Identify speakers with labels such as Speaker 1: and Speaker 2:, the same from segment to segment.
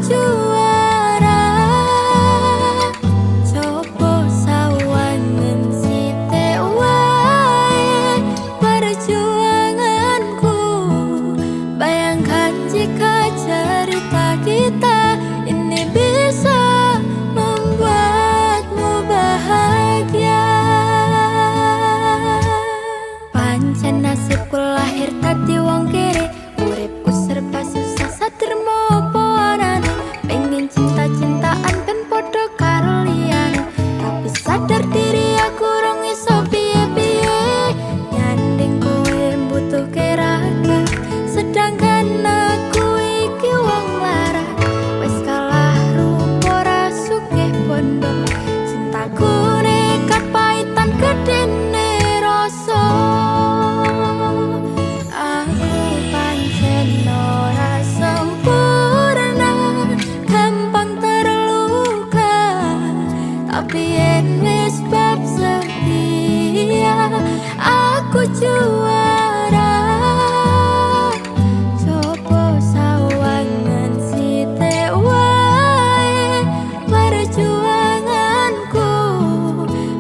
Speaker 1: juara. Coba sawangan sithik wae perjuanganku. Bayangkan jika cerita kita ini bisa membuatmu bahagia. Pancen nasibku lahir tadi wong kiri, uripku serba susah satrimo apa anane. Pengen cinta-cintaan ben padha karo liyane, tapi sadar diri aku rong iso piye-piye. Nyanding kowe butuh keraga, sedangkan aku iki wong lara. Wis kalah rupa ra sugih bondo, cintaku nekat paitan gedene rasa. Aku pancen ora sempurna, gampang terluka, tapi yen wis bab setia aku juara. Coba sawangan sithik wae perjuanganku.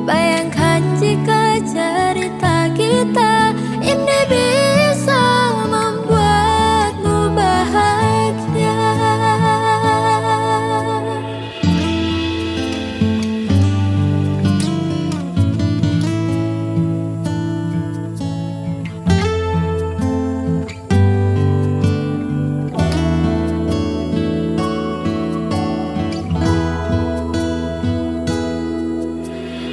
Speaker 1: Bayangkan jika cerita kita ini bisa membuatmu bahagia.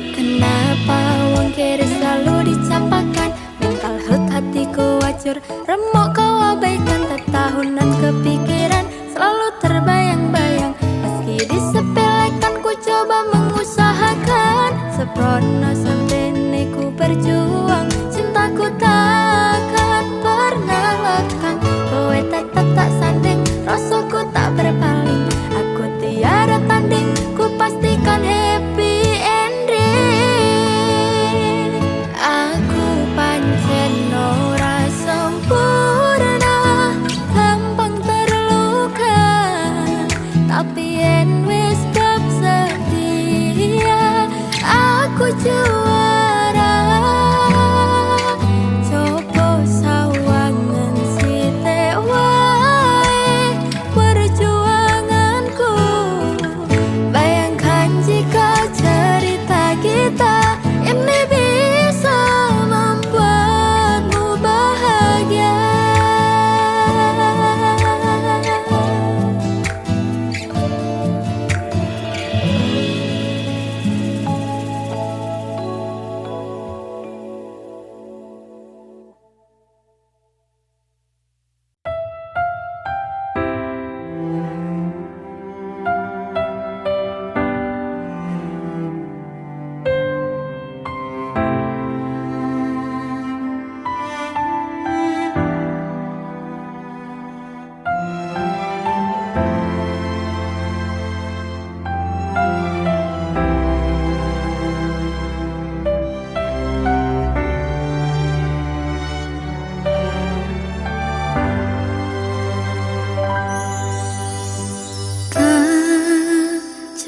Speaker 1: Kenapa wong kiri selalu dicapakan? Mental health hatiku wajur, remuk kau abaikan. Tetahunan kepikiran selalu terbayang-bayang. Meski disepelekan ku coba mengusahakan. Seprono sempene ku berjuang, cintaku takkan pernah lekang. Kowe tetap tak sanding, rasaku tak berpaling. Aku tiada tanding, ku pastikan happy ending. Aku pancen ora sempurna, gampang terluka, tapi yen wis bab setia aku juara. Coba sawangan sithik wae perjuanganku. Bayangkan jika cerita kita ini bisa membuatmu bahagia.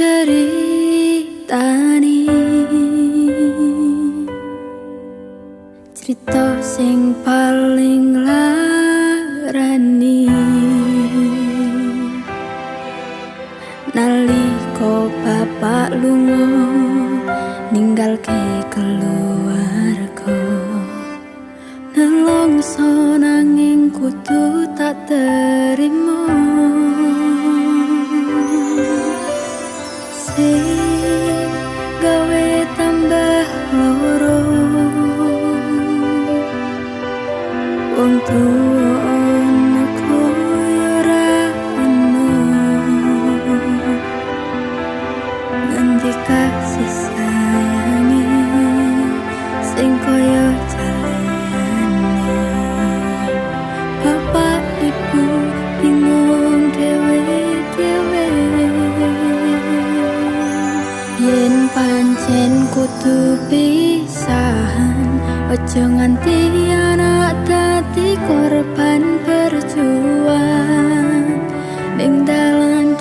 Speaker 1: Ceritani cerita sing paling larani. Nalika bapak lunga ninggalke keluarga, nelongso nanging kudu tak terima. Sing gawe tambah loro, wong tuwa ana koyo ora ono. Ngendi kasih sayange sing koyo jalane. Bapak ibu bingung dhewe-dhewe, yen pancen kudu pisahan. Ojo nganti anak dadi korban berjuang ning dalan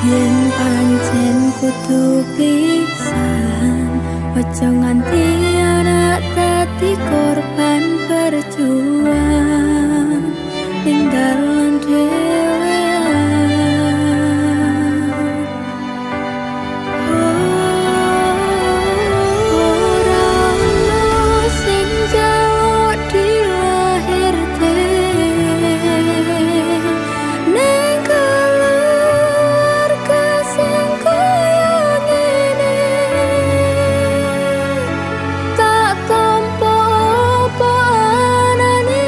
Speaker 1: Yen pancen kudu pisahan, ojo nganti anak dadi korban perjuangan tinggalan dhewean. Ora ono sing njaluk dilahirke ning keluarga sing kaya ngene. Tak tampa apa anane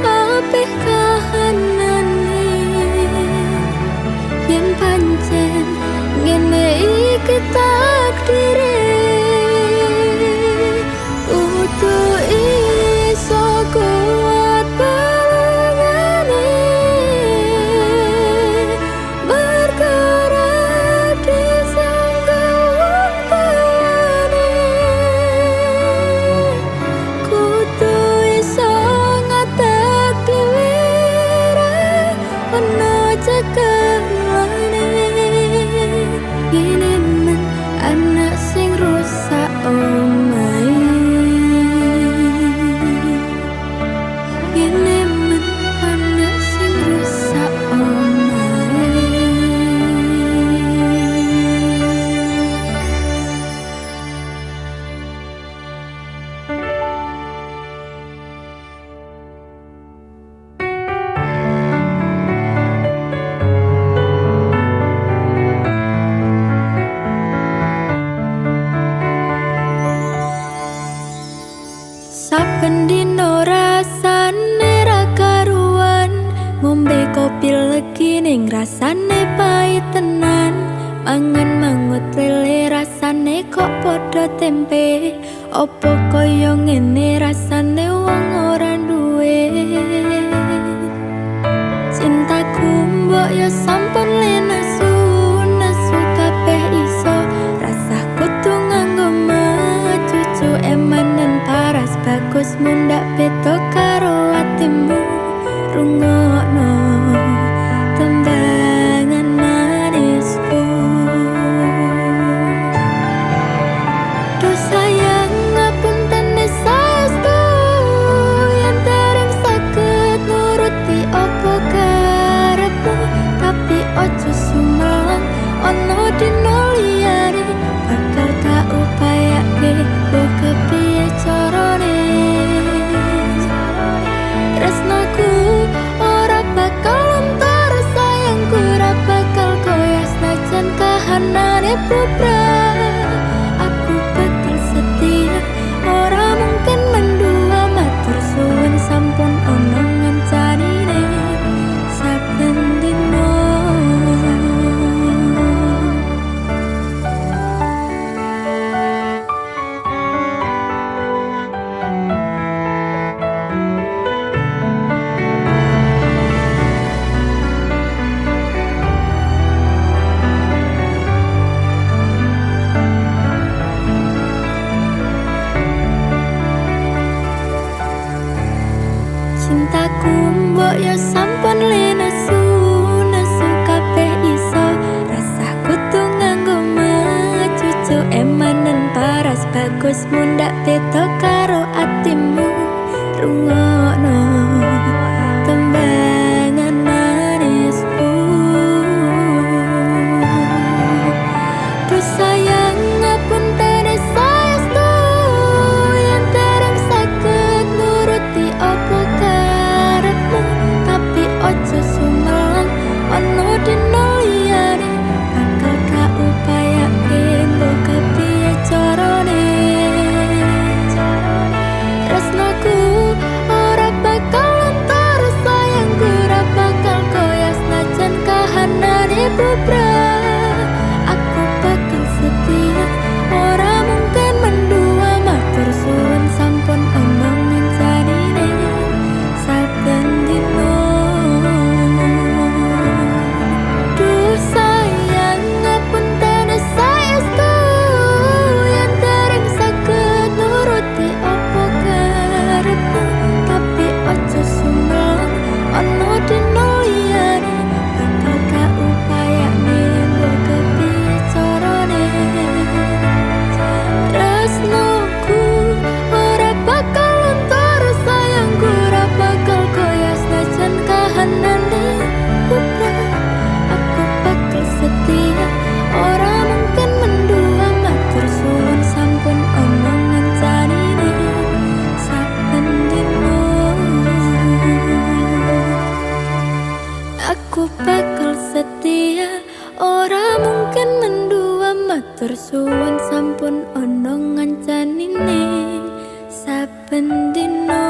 Speaker 1: kabeh kahanane. Yen pancen ngene iki takdire, kudu iso kuat balungane bergerak di sangga wong tuane. Kudu iso ngatek dhewe ra ono cekelane. Ngene men anak sing rusak omahe. Ngene men anak sing rusak omahe. Saben dino rasane ra karuan, ngombe kopi legi ning rasane pahit tenan. Mangan mangut lele rasane kok padha tempe. Opo kaya ngene rasane wong ora duwe. Cintaku mbok yo sampun lenesu, nesu kabeh iso. Rasah kudu nganggo cucu emanen paras bagus mundak beda karo atimu. Rungokno tembangan manisku. Duh sayang ngapunten saestu yen dereng saged nuruti apa karepmu. Tapi ojo sumelang ono dino liyane bakal tak upayake mbok kepiye carane. Tresnaku ora bakal lontar, sayangku ora bakal koyas najan kahanane bubrah. Aku bakal setia, ora mungkin mendua. Matur suwun sampun ono ngencanine saben dino. Cintaku mbok yo sampun lenesu, nesu kabeh iso. Rasah kudu nganggo cucu emanen paras bagus mundak beda karo atimu. Rungokno tembangan manisku. Duh sayang ngapunten saestu yen dereng saged nuruti apa karepmu. Tapi ojo sumelang ono dino liyane bakal gak upayake mbok kepiye carane. Tresnaku ora bakal lontar, sayangku ora bakal koyas najan kahanane bubrah. Aku bakal setia, ora mungkin mendua. Matur suwun sampun ono ngencanine saben dino. Duh sayang ngapunten saestu yen dereng saged nuruti apa karepmu. Tapi ojo sumelang ono dino liyane bakal gak upayane ora mungkin mendua matur suwun sampun ana ngancanine saben dina.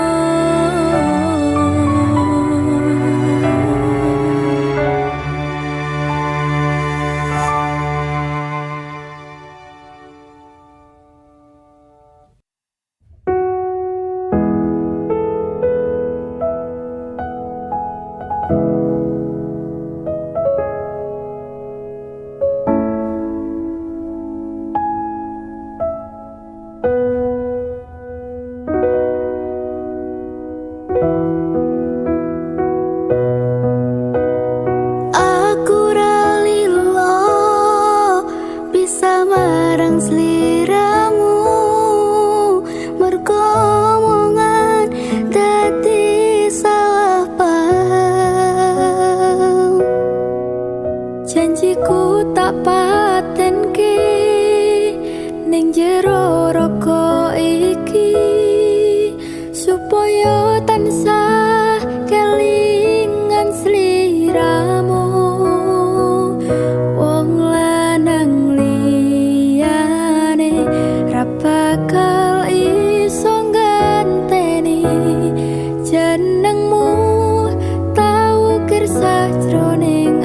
Speaker 1: Janjiku tak patenke ning jero raga iki supaya tansah kelingan sliramu. Wong lanang liyane ra bakal iso ngenteni jenengmu tau kersa jroning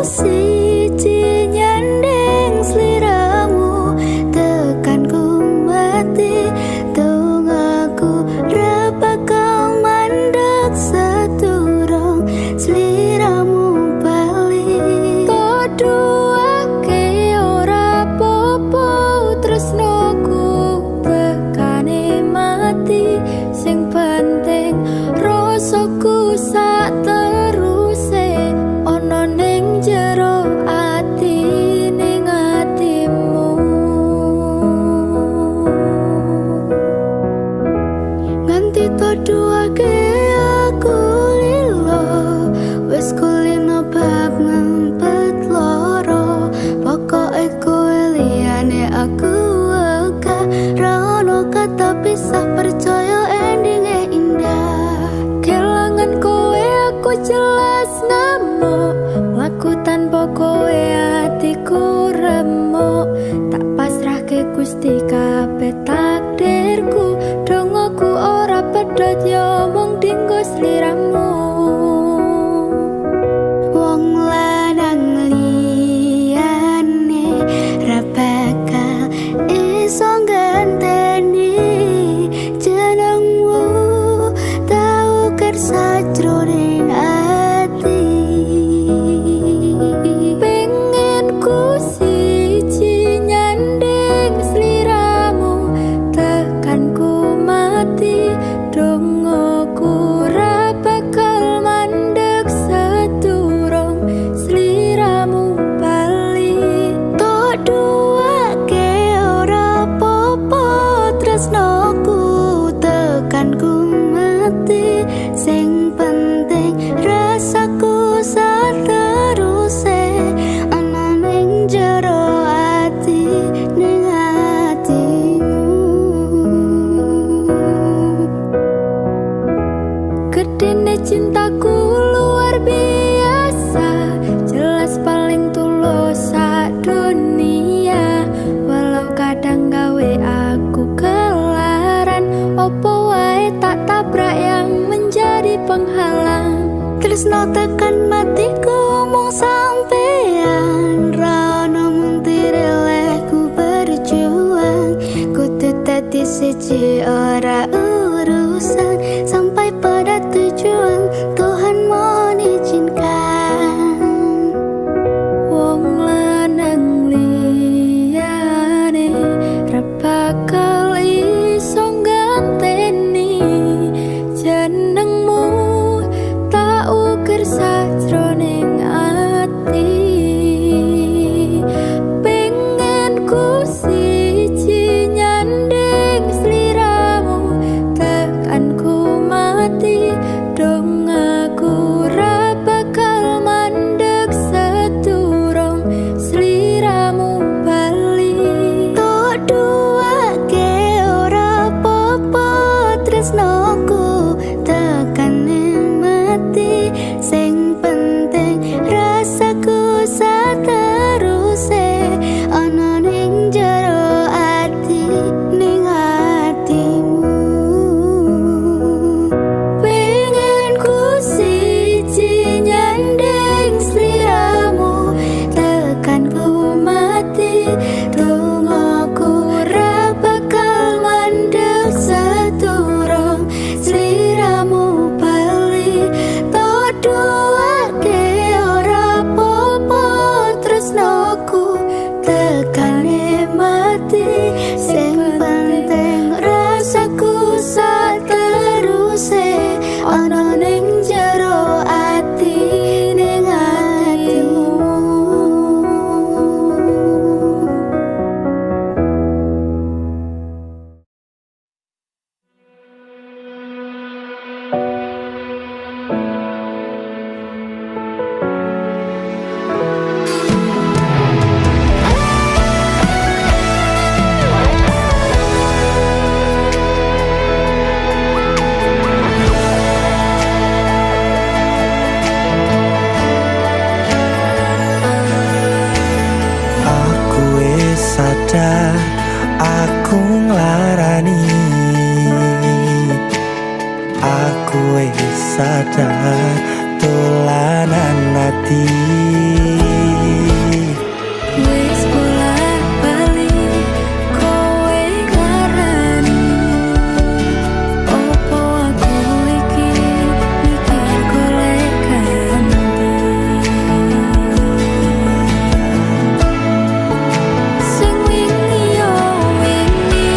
Speaker 1: siji nyandeng sliramu tekanku mati tungaku ra bakal mandek seturung sliramu bali koduake ora popo tresnoku tekane mati sing penting rasaku sak teruse ana ning jero ati ning atimu. Nganti toduake aku lilo wis kulino bab ngempet loro pokoke kowe liyane aku eka ra ono kata pisah percaya endinge indah kelangan kowe aku jelas ngamuk laku tanpa kowe atiku remuk tak pasrahke Gusti kabeh takdirku dongoku ora pedhot yo mung dinggo sliramu. Wong lanang liyane ra bakal iso ngenteni jenengmu tau kersa jroning ati. Siji nyandeng sliramu tekanku mati dongoku ra bakal mandek seturung sliramu bali tok duake ora popo tresnoku tekanku mati sing penting rasaku sateruse jero ati ning atimu. Gedene cintaku luar biasa jelas paling tulus sak dunia walau kadang gawe aku kelaran opo wae tak tabrak yang menjadi penghalang tresno tekan matiku mung sampean rano mentire lehku berjuang kudu dadi siji ora urusan sampai pada tujuan Tuhan mohon izinkan. Wong lanang liyane ra bakal iso ngenteni jenengmu tak ukir sajroning ati. Pengen ku siji nyandeng sliramu
Speaker 2: Aku nglarani, aku wis sadar dolanan ati.
Speaker 1: Wis bolak-balik kowe nglarani, opo aku iki mikir golek ganti. Sing wingi yo wingi,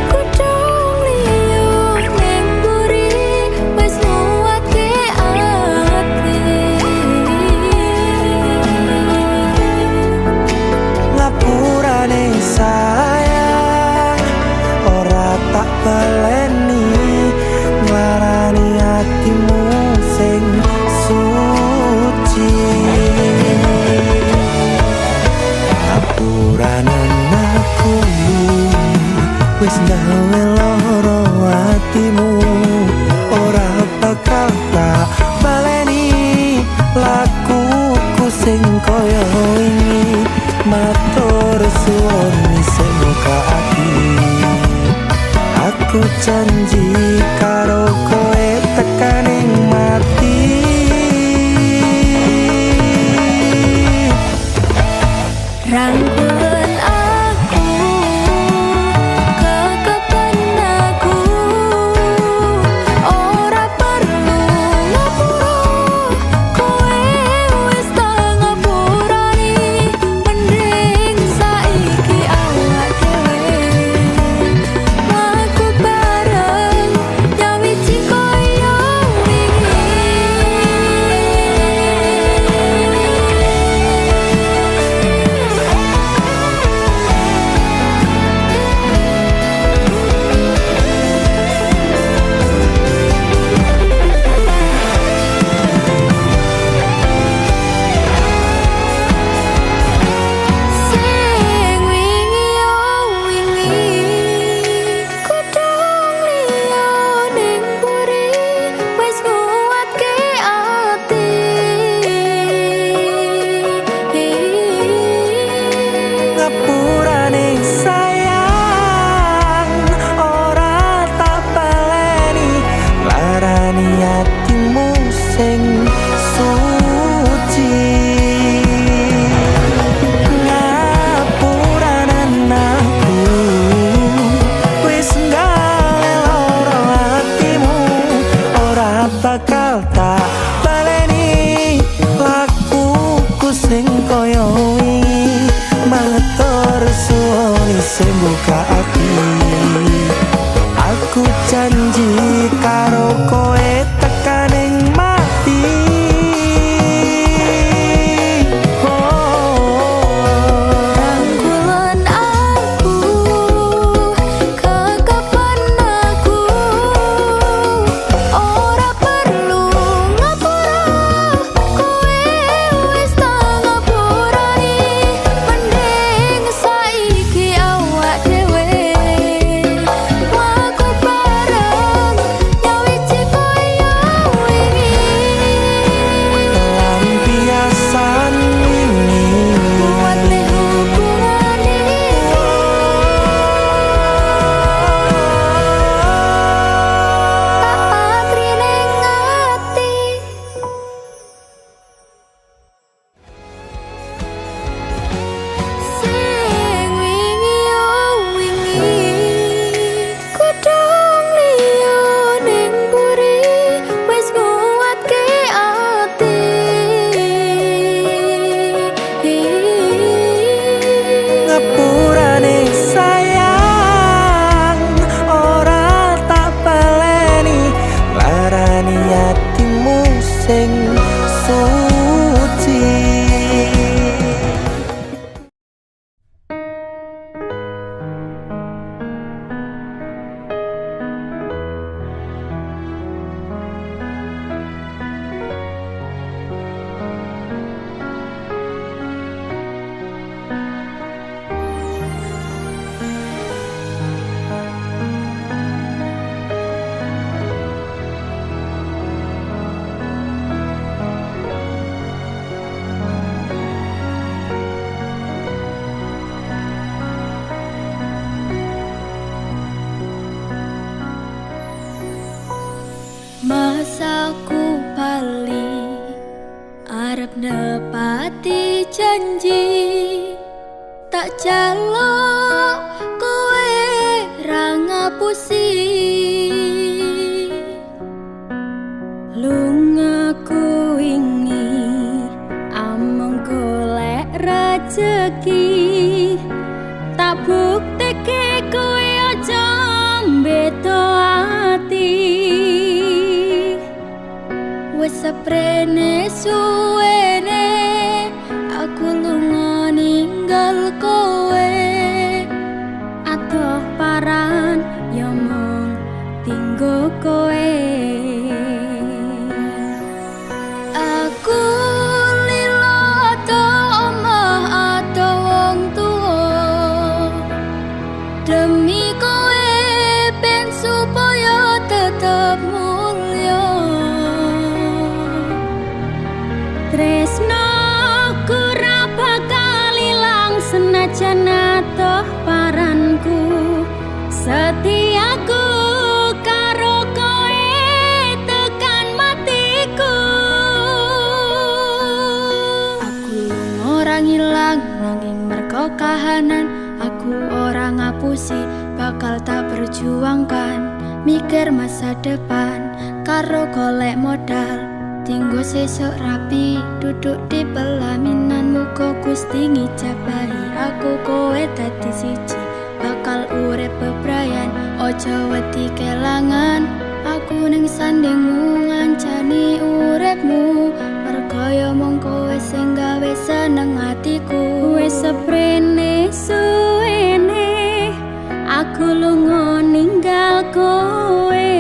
Speaker 1: kudung liyo ning mburi, wis nguwatke ati.
Speaker 2: Ngapurane sayang, ora tak baleni, nglarani atimu sing suci. Ngapuranen aku wis gawe loro atimu, ora bakal tak baleni lakuku sing koyo wingi. Matur suwun sing muka ati, aku janji karo kowe tekaning mati.
Speaker 1: Rangkulan aku, kekepen aku, ora perlu ngapura, kowe wis tak ngapurani. Mending saiki awak dhewe mlaku bareng, nyawiji koyo wingi. Sing wingi yo wingi, kudung liyo ning mburi, wis nguwatke ati.
Speaker 2: Ngapurane sayang, ora tak baleni, nglarani atimu sing suci. Ngapuranen aku wis gawe loro atimu, ora bakal tak baleni lakuku sing koyo wingi. Matur suwun sing buka ati, aku janji karo kowe tekaning mati.
Speaker 1: Rangkulan aku, kekepen aku, ora perlu ngapura, kowe wis tak ngapurani. Mending saiki awak dhewe mlaku bareng,
Speaker 2: sing suci.
Speaker 1: Masaku bali arep nepati janji, tak jaluk kowe ra ngapusi. Lungaku wingi amung golek rejeki, tak bukteke kowe aja mbeto ati. Wes seprene suwene aku lunga ninggal kowe, adoh paran ya mung tinggo kowe. Aku lilo adoh omah adoh wong tuwa, demi kowe ben supaya tetep mulya. Tresnoku ra bakal ilang senajan atoh paranku, setiaku karo kowe tekan matiku. Aku ora ngilang nanging mergo kahanan, aku ora ngapusi bakal tak perjuangkan. Mikir masa depan karo golek modal, tinggo sesuk rapi duduk di pelaminan. Muga Gusti ngijabahi aku kowe dadi siji, bakal urip bebrayan ojo wedi kelangan. Aku ning sandingmu ngancani uripmu, mergo ya mung kowe sing gawe seneng atiku. Wis seprene suwene aku lunga ninggal kowe,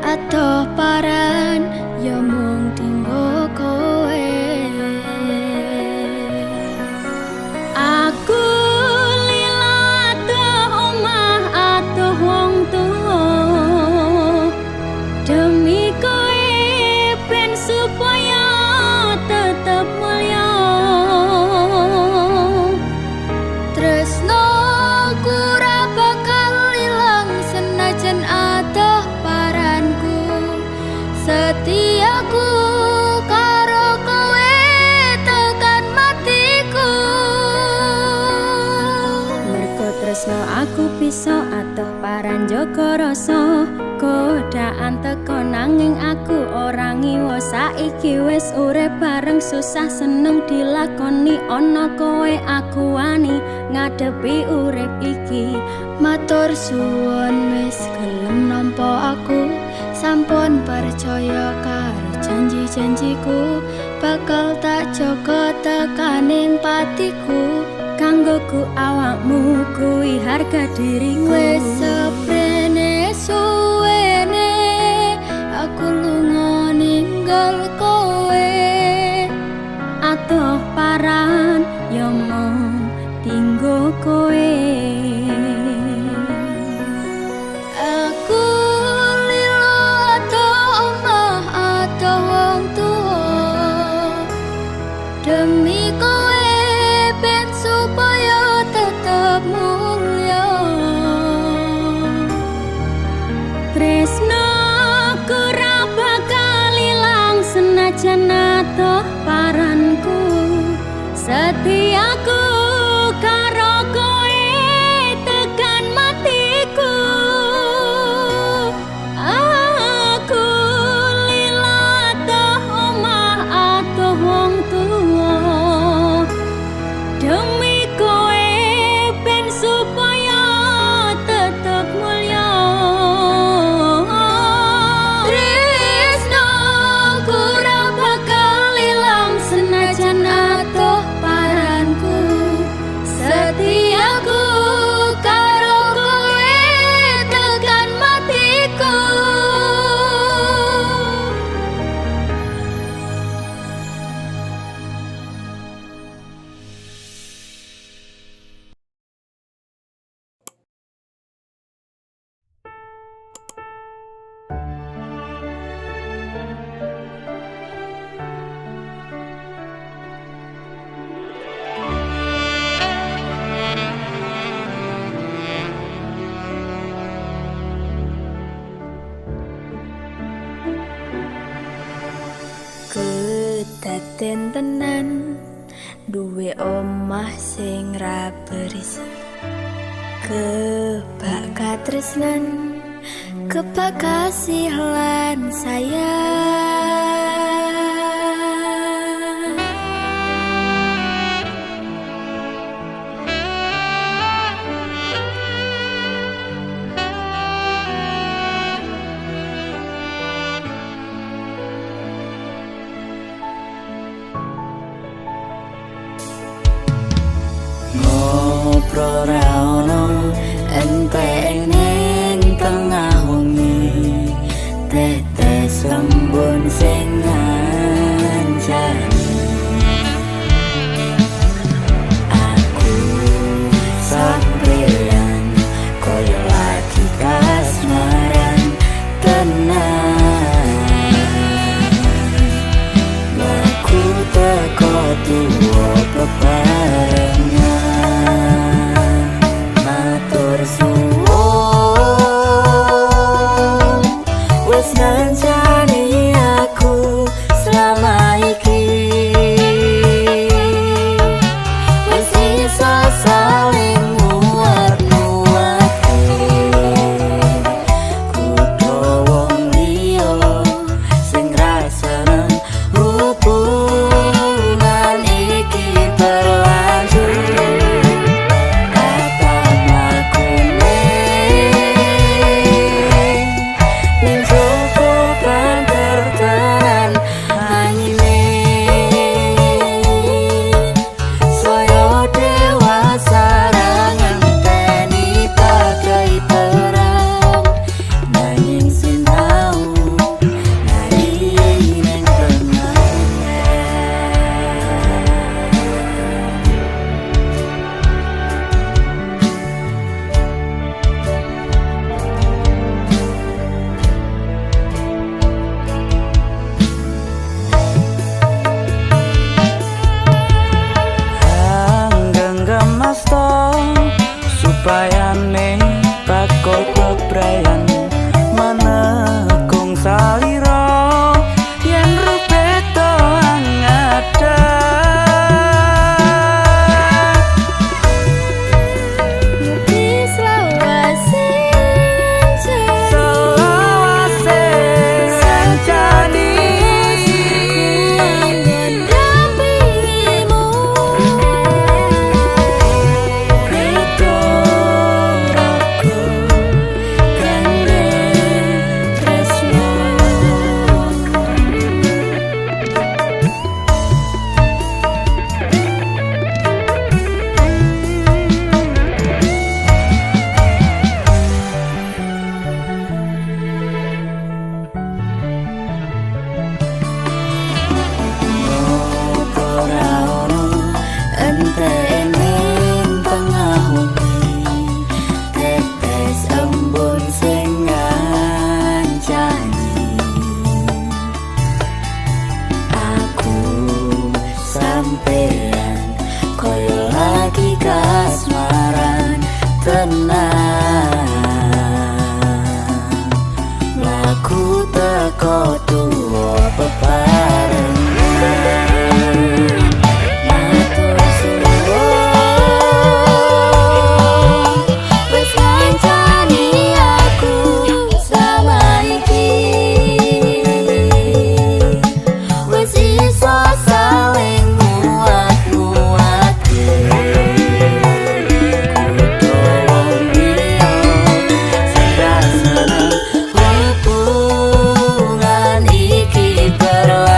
Speaker 1: adoh paran ya mung tinggo kowe. Aku lila adoh omah adoh wong tuwa, demi kowe ben supaya tetep mulya. Tresnoku ra bakal ilang senajan adoh paranku, setiaku karo kowe tekan matiku. Mergo tresno aku bisa atoh paran jaga rasa, godaan teko nanging aku ora ngiwa. Saiki wis urip bareng susah seneng dilakoni, ana kowe aku wani ngadepi urip iki. Matur suwun wis gelem nampa aku, sampun percaya karo janji-janjiku, bakal tak jaga tekaning patiku. Kanggoku awakmu kuwi harga diriku. Wis seprene suwene aku lunga ninggal kowe, adoh paran ya mung tinggo kowe. Aku lilo adoh omah adoh wong tuwa, demi kowe ben supaya tetep mulya. Saten tenan duwe omah sing ra berisik, kebak katresnan, kebak kasih lan sayang.
Speaker 2: Ngobrol ra ono entek ning tengah wengi, tetes lembun sing ngancani aku sampeyan koyo lagi kasmaran tenan. Aku teko tuwa bebarengan, matur suwun wis ngancani aku selama iki, wis iso saling nguat-nguati. Kudu wong liya sing ra seneng hubungan iki berlanjut. Supaya ne bakal bebrayan manekung salira yen rupeto angada.
Speaker 1: Mugi selawase
Speaker 2: sancani
Speaker 1: mendampingimu. Koyo lagi kasmaran tenan, laku teko tuwa bebarengan. Matur suwun wis ngancani aku selama iki, wis iso saling
Speaker 2: hubungan iki berlangsung.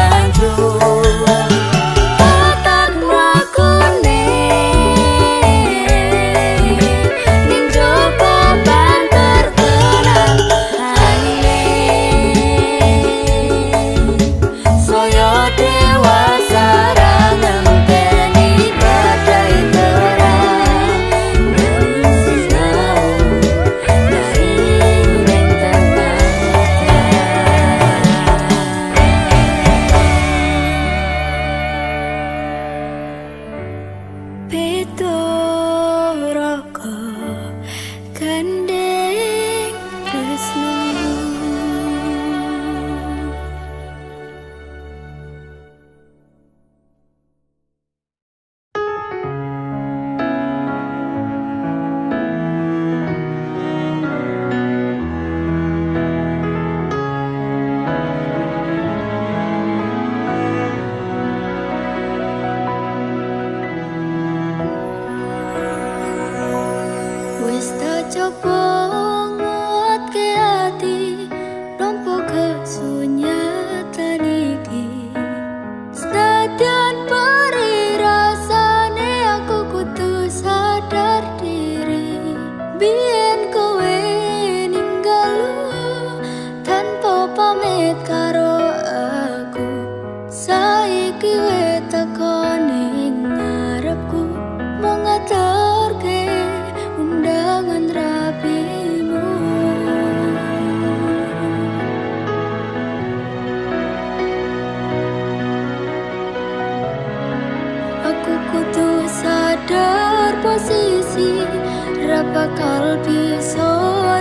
Speaker 1: bakal bisa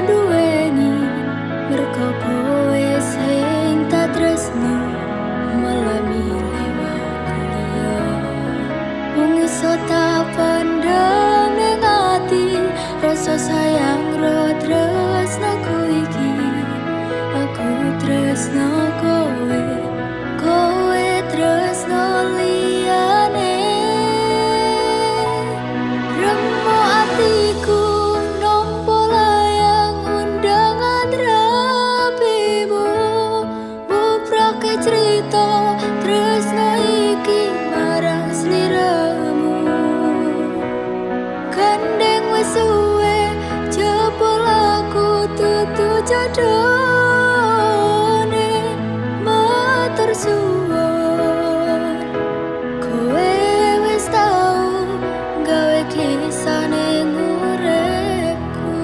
Speaker 1: duweni merko kowe sing tak tresno malah milih wong liya wong iso tak pandang ning ati rasa sayang ro tresnaku iki aku tresno kowe kowe tresno liyane remo atiku nampa layang undangan rapimu bubrake cerita tresno iki marang sliramu kandeng wis suwe jebul aku tutu jadone matur suwun kowe wis tau gawe kisah ning uripku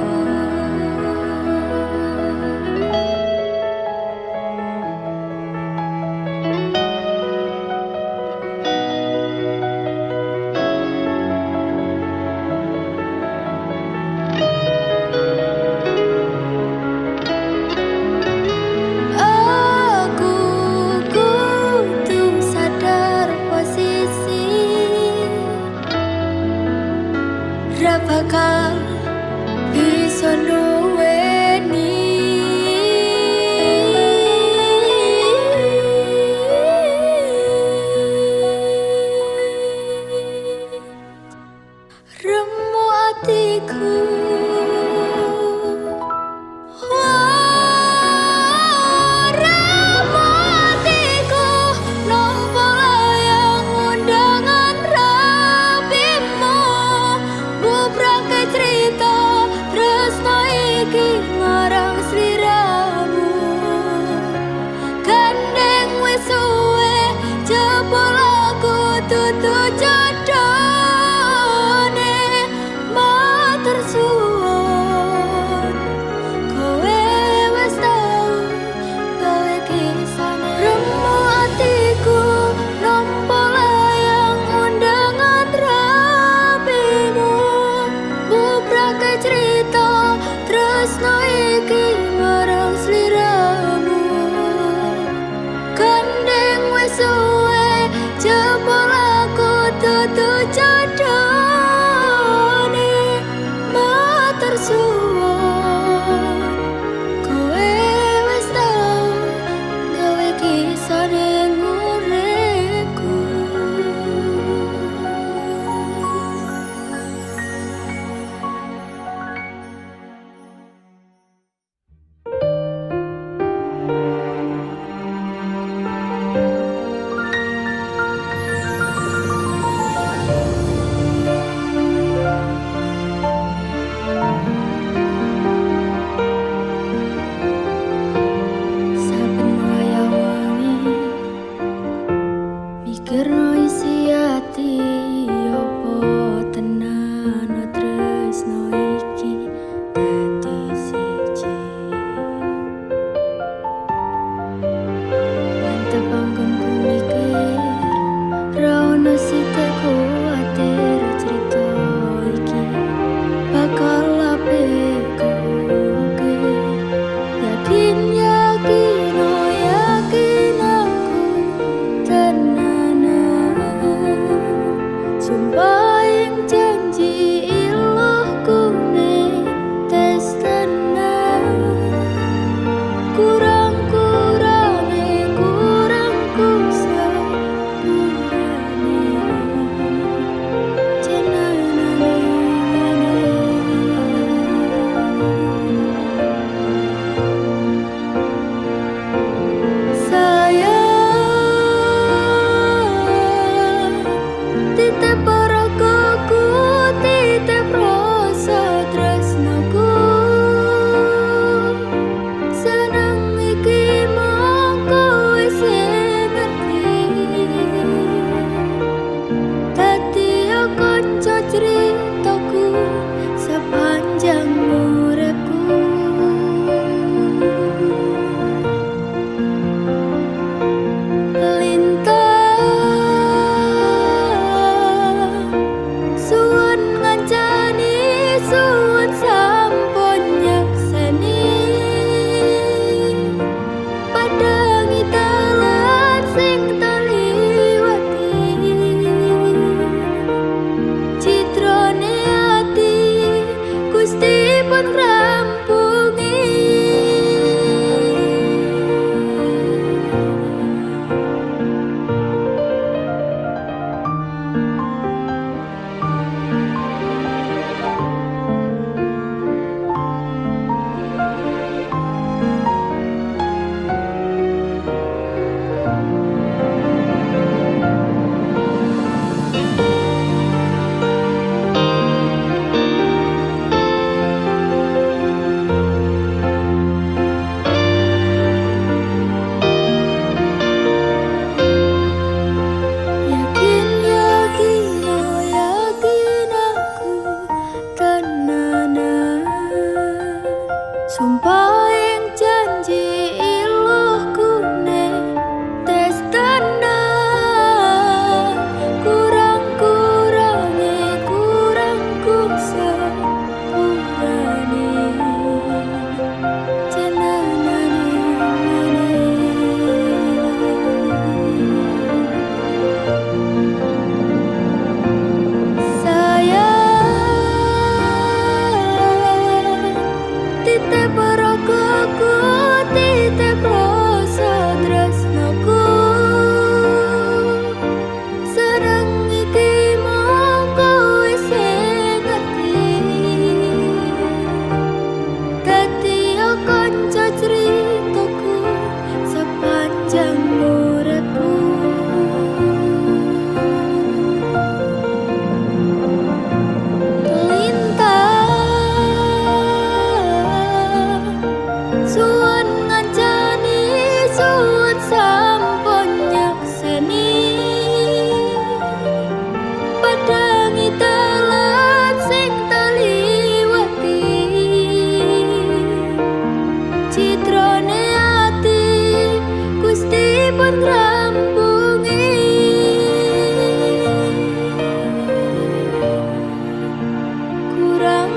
Speaker 1: pun rampungi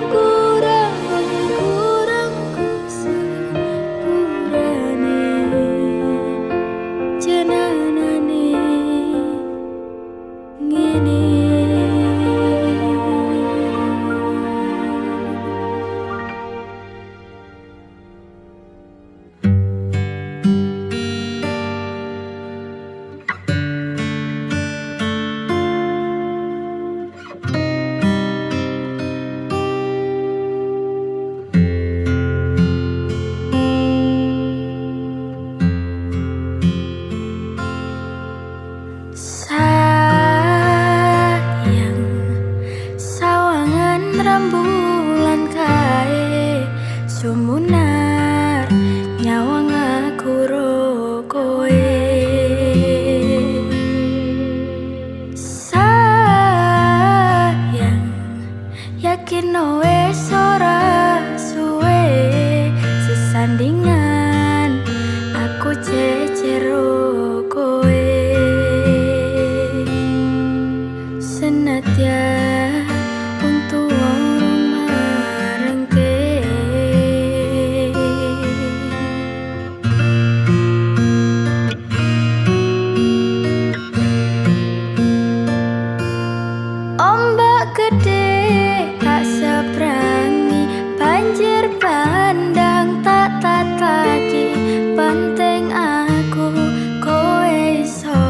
Speaker 1: kurang sepurane jenanane ngene. Sayang, sawangan rembulan kae sumunar nyawang aku ro koe. Sayang, yakin wes ora suwe sesandingan aku cecero koe. Senadyan untuk orang marengke ombak gede tak seberangi banjir bandang tak tataki penting aku kowe iso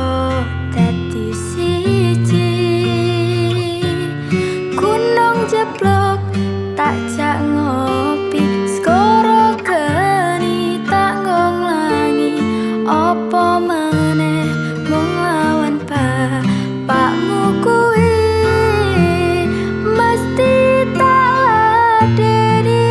Speaker 1: dadi siji. Jeblok tak jak ngopi skoro geni tak ngonglangi opo meneh mung lawan bapakmu kuwi mesti tak ladeni.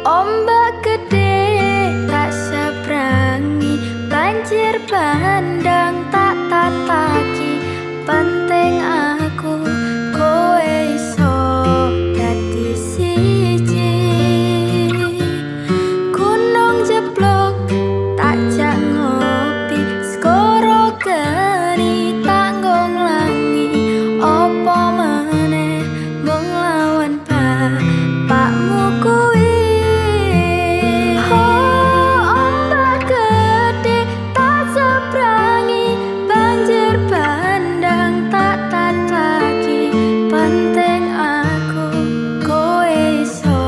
Speaker 1: Ombak gede tak seberangi banjir bandang tak tataki penting aku kowe iso dadi siji. Gunung jeblok tak jak ngopi skoro geni tak ngonglangi opo meneh mung lawan bapakmu kuwi. Penting aku kowe iso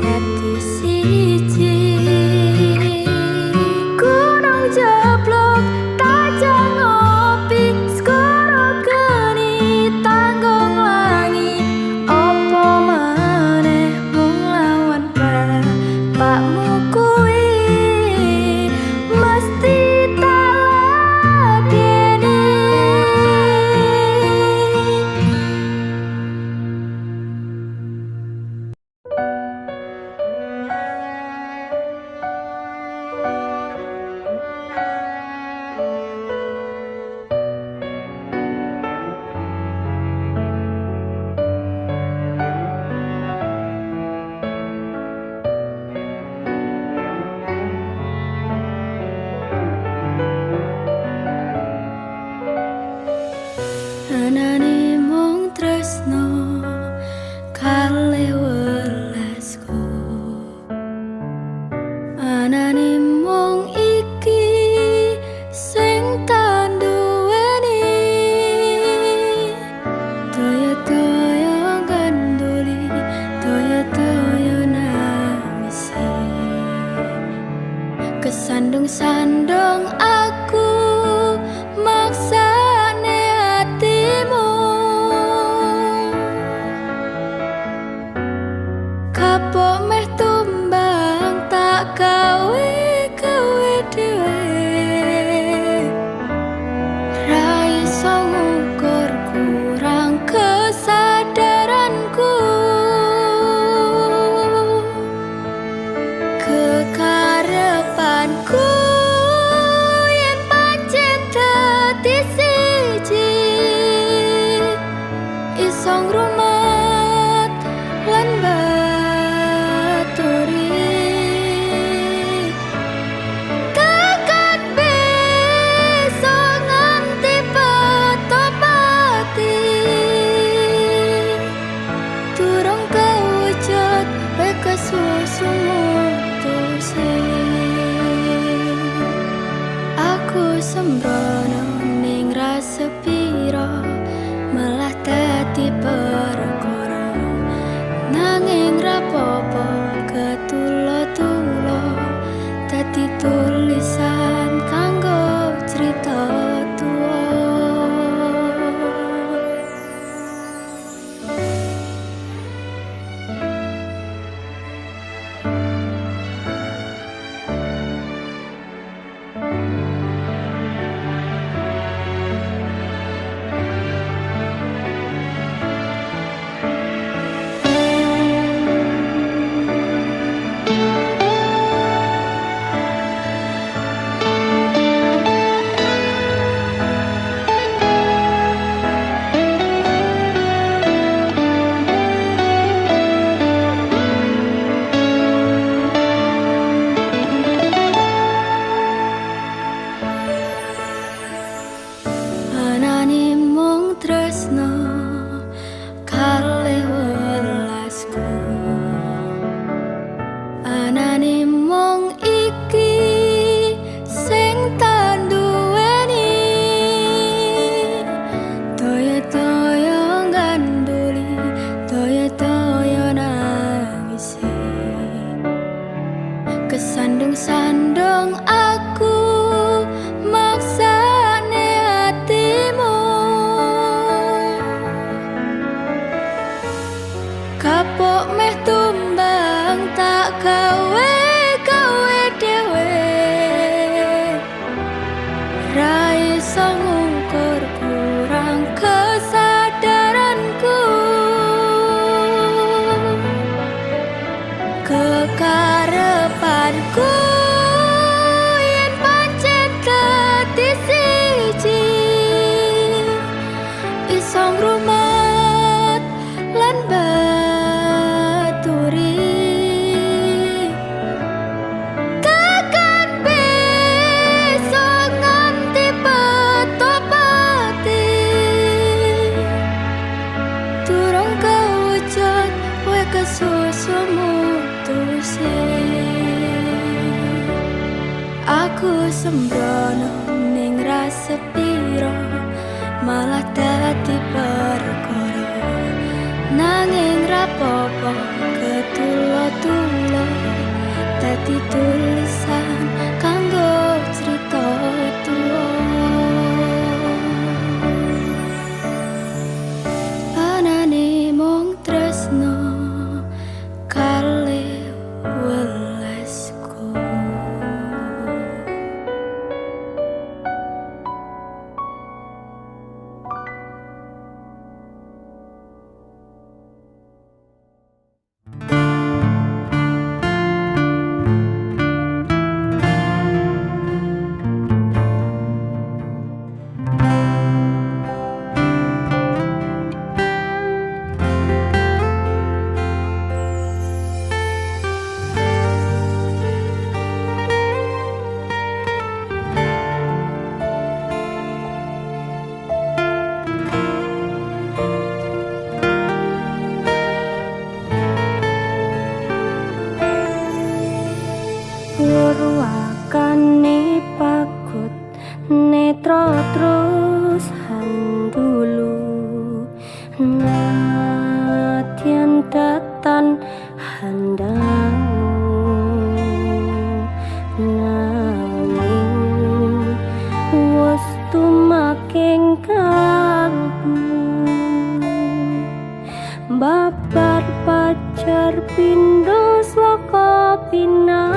Speaker 1: dadi siji. Kesandung-sandung aku maksane hatimu, kapok meh tumbang tak gawe dhewe. Ra iso ngukur kurang kesadaranku, kekarepanku yen pancen dadi siji, iso ngrumat lan baturi. Tekan besok nganti petopati, durung kewujud wae kesusu mutusi. Aku sembrono ning rasa piro, malah dadi perkara. Nanging rapopo ketulo-tulo, dadi tulisan kanggo cerita tua. Anane mung tresno kalih welasku, anane mung iki sing tak duweni. Toyo-toyo nganduli, toyo-toyo nangisi. Kesandung-sandung aku maksane hatimu, kapok meh tumbang tak gawe dhewe. Ra iso ngukur kurang kesadaranku, kekarepanku yen pancen dadi siji, iso ngrumat lan baturi. Tekan besok nganti petopati, durung kewujud wae kesusu mutusi. Aku sembrono ning rasa piro, malah dadi perkara. Nanging rapopo ketulo-tulo, dadi tulisan kanggo cerita tua. Anane mung tresno kalih welasku. Ruakane pakut netra terus handulu, nadyan datan handang. pindho sloko pinabar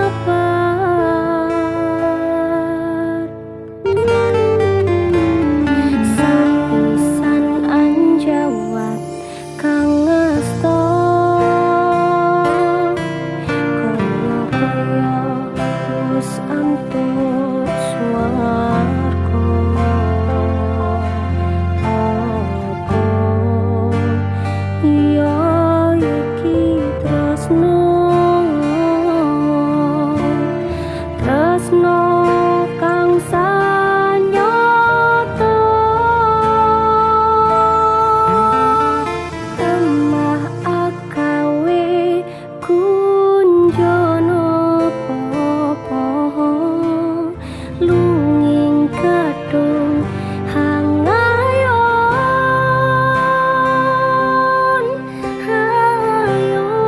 Speaker 1: sapisan anjawat kang ngasta kaya wis antut swarga apa ya iki tresno tresno kang sanyata temah akawe kunjono popo lunging kadung hangayon hayon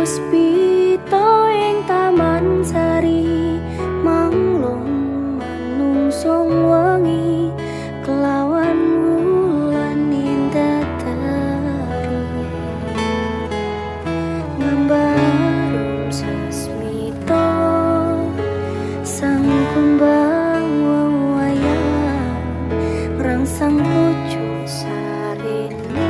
Speaker 1: Puspita ing taman sari manglung manungsung wengi kelawan wulan indah tari ngambarum sasmita sang kumbang wewayang rangsang pucuk sarining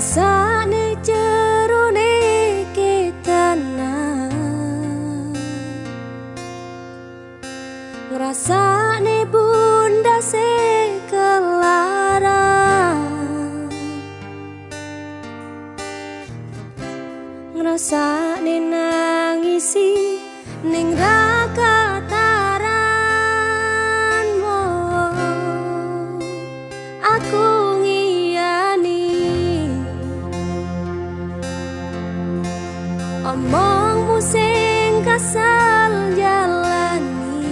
Speaker 3: ngrasane jerone ketanan, ngrasane bundase kelaran, ngrasane nangisi ning rakataranmu. Aku omongmu sing kasal jalani,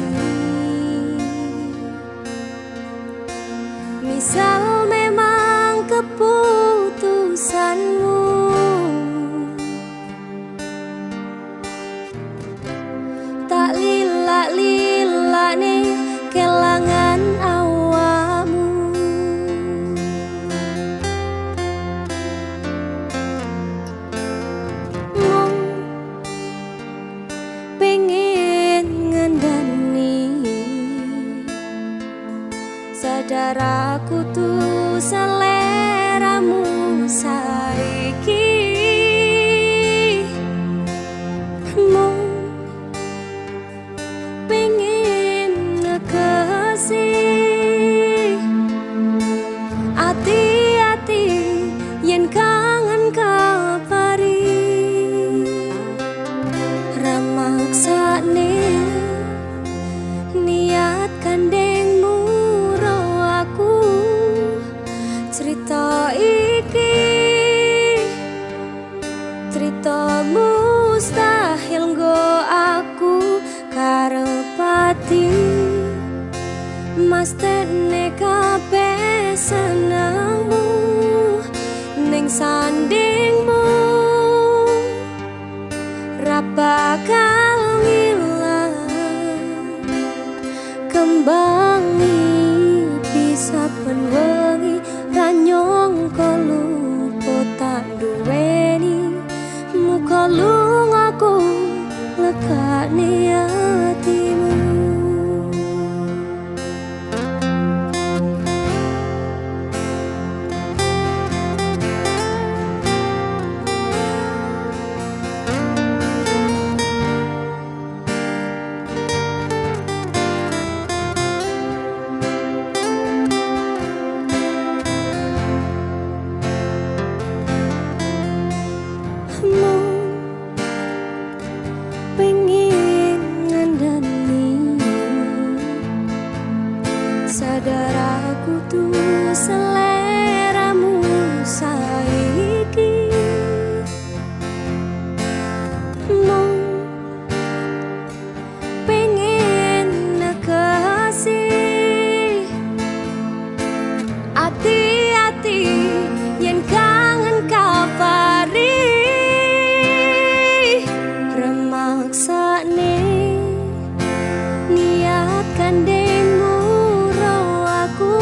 Speaker 3: kelangan awamu. Mung pengen ngandani sadar aku tuh seleramu saiki. Mung pengen ngekasih hati-hati yen kangen kapari ramaksane niat kandengmu ro aku cerita iki cerita mustahil nggo aku karepati mas tene kabeh senengmu ning sandingmu ra bakal ngilang kembangi bisa ben wengi ra nyangka lupa tak duweni muka lung aku lekane hatimu. Pengen ngandani sadar aku tuh seleramu saiki. Mung pengen nekasih hati-hati yen kangen kapari remaksane niat kandengmu ro aku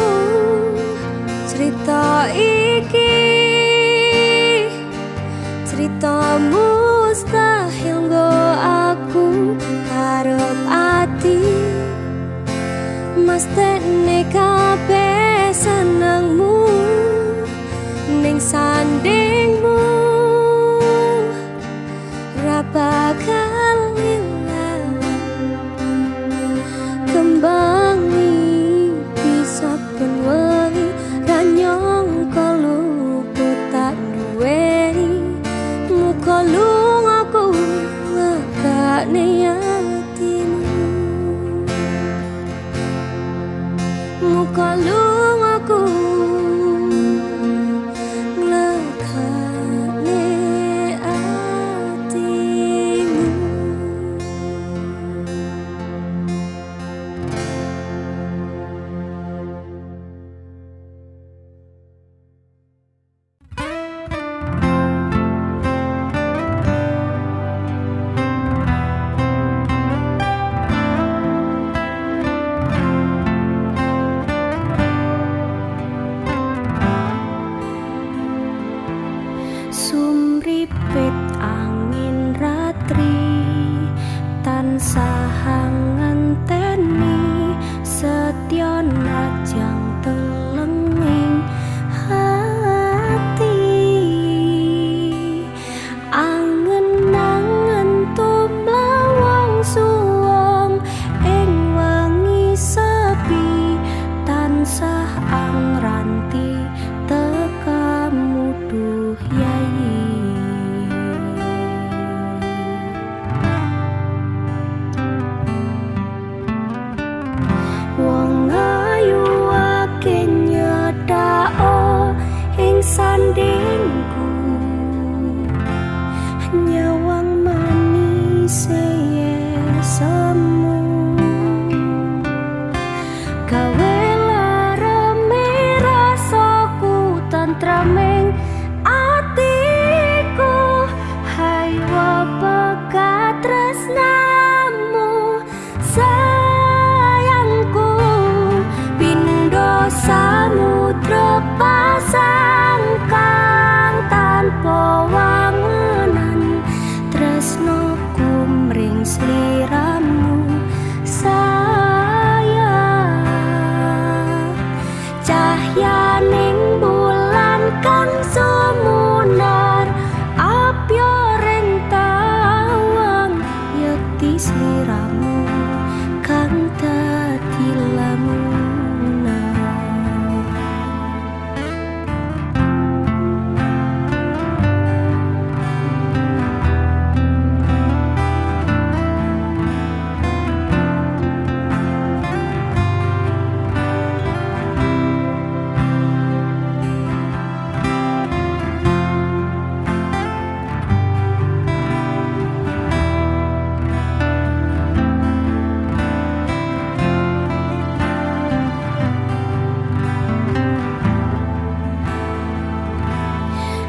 Speaker 3: cerita iki cerita mustahil nggo aku karep ati mas tene kabeh senengmu ning sandingmu ra bakal ilang kembangi bisa ben wengi ra nyangka lupa tak duweni muka lung aku ngekane hatimu muka lung aku ngekane hatimu. Sumripit angin ratri tansah ngenteni setya najang telenging hati angen-angen tumlawang suwung ing wangi sepi tansah angranti tekamu duh yayi. sliramu sayang. Cahyaning bulan kang sumunar apyo ring tawang yekti sliramu kang dadi lamunan.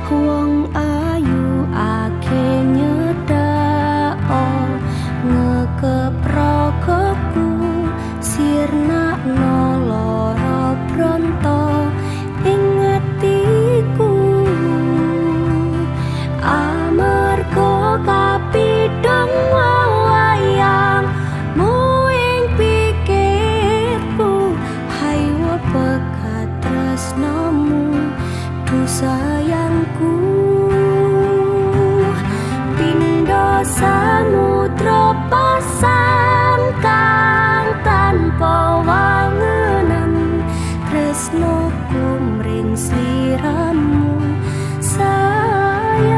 Speaker 3: Wong ayu ake nyedao ngekeprokoku sirna noloro bronto ingetiku amarga kapidhong wayang muing pikirku haywa pekat tresnamu du sayangku. Pindha samudra pasang kang tanpa wangenan tresnoku mring sliramu sayang.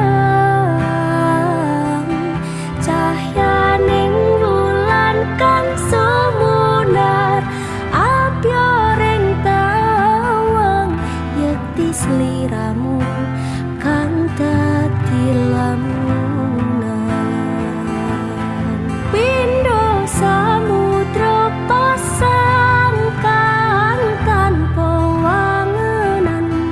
Speaker 3: Cahyaning bulan kang sumunar apyo ring tawang yekti sliramu kang dadi lamunan. Pindha samudra pasang kang tanpa wangenan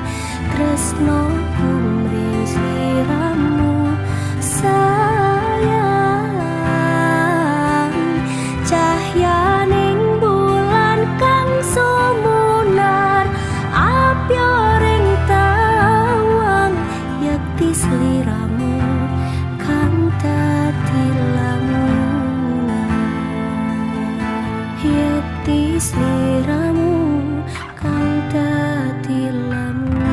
Speaker 3: tresnoku mring sliramu sayang. Cahyaning bulan kang sumunar apyo ring tawang yekti sliramu kang dadi lamunan. Yekti sliramu kang dadi lamunan.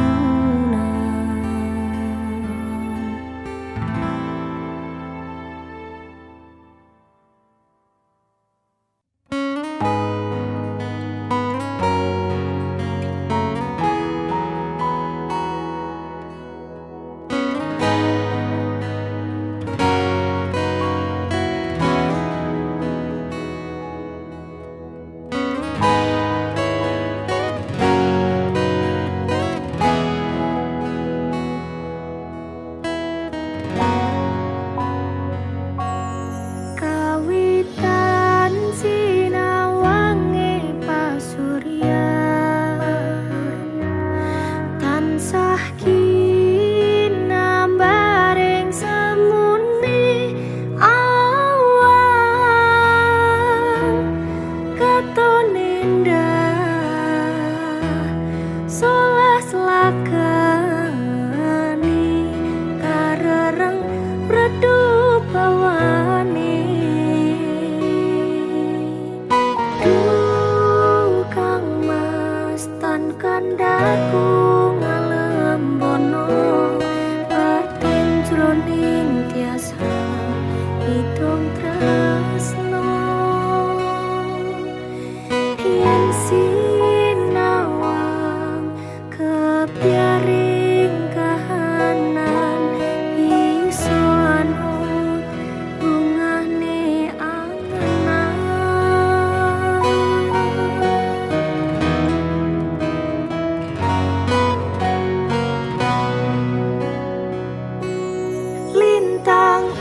Speaker 3: Kawitan sinawange pasuryan tansah kinambaring semuni awan katon endah solas lakani karereng redup bawane. Kang mas tan kandaku ngalembono batin jroning tiasa hitung tresno yen sinawang kepyaring kahanan iso anut bungane angenan. Lintang